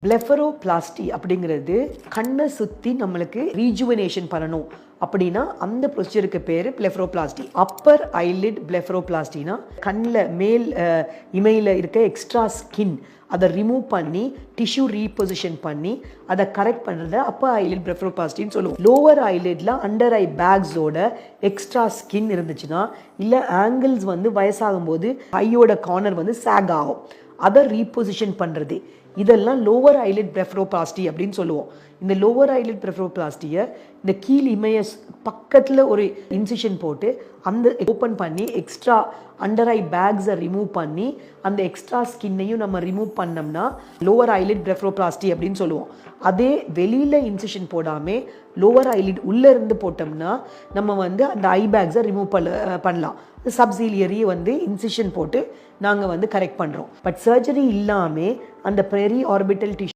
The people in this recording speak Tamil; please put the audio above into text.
பிளெஃபரோபிளாஸ்டி அப்படிங்கிறது கண்ணை சுற்றி நம்மளுக்கு ரீஜுவனேஷன் பண்ணணும் அப்படின்னா அந்த ப்ரொசீஜருக்கு பேர் பிளெஃபரோபிளாஸ்டி. அப்பர் ஐலிட் பிளெஃபரோபிளாஸ்டினா கண்ணில் மேல் இமையில் இருக்க எக்ஸ்ட்ரா ஸ்கின் அதை ரிமூவ் பண்ணி டிஷ்யூ ரீபொசிஷன் பண்ணி அதை கரெக்ட் பண்ணுறத அப்பர் ஐலிட் பிளெஃபரோபிளாஸ்டின்னு சொல்லுவோம். லோவர் ஐலிட்ல அண்டர் ஐ பேக்ஸோட எக்ஸ்ட்ரா ஸ்கின் இருந்துச்சுன்னா இல்லை ஆங்கிள்ஸ் வயசாகும் போது ஐயோட கார்னர் சாக் ஆகும், அதை ரீபொசிஷன் பண்ணுறது, இதெல்லாம் லோவர் ஐலிட் பிளெஃபரோபிளாஸ்டி அப்படின்னு சொல்லுவோம். இந்த லோவர் ஐலிட் பிளெஃபரோபிளாஸ்டியை இந்த கீழ் இமைய பக்கத்தில் ஒரு இன்சிஷன் போட்டு அந்த ஓப்பன் பண்ணி எக்ஸ்ட்ரா அண்டர் ஐ பேக்ஸை ரிமூவ் பண்ணி அந்த எக்ஸ்ட்ரா ஸ்கின்னையும் நம்ம ரிமூவ் பண்ணோம்னா லோவர் ஐலிட் பிளெஃபரோபிளாஸ்டி அப்படின்னு சொல்லுவோம். அதே வெளியில் இன்சிஷன் போடாமல் லோவர் ஐலிட் உள்ளே இருந்து போட்டோம்னா நம்ம அந்த ஐ பேக்ஸை ரிமூவ் பண்ணலாம். சப்சீலியரி இன்சிஷன் போட்டு நாங்கள் கரெக்ட் பண்ணுறோம். பட் சர்ஜரி இல்லாமல் அந்த பெரி ஆர்பிட்டல் டிஷ்யூ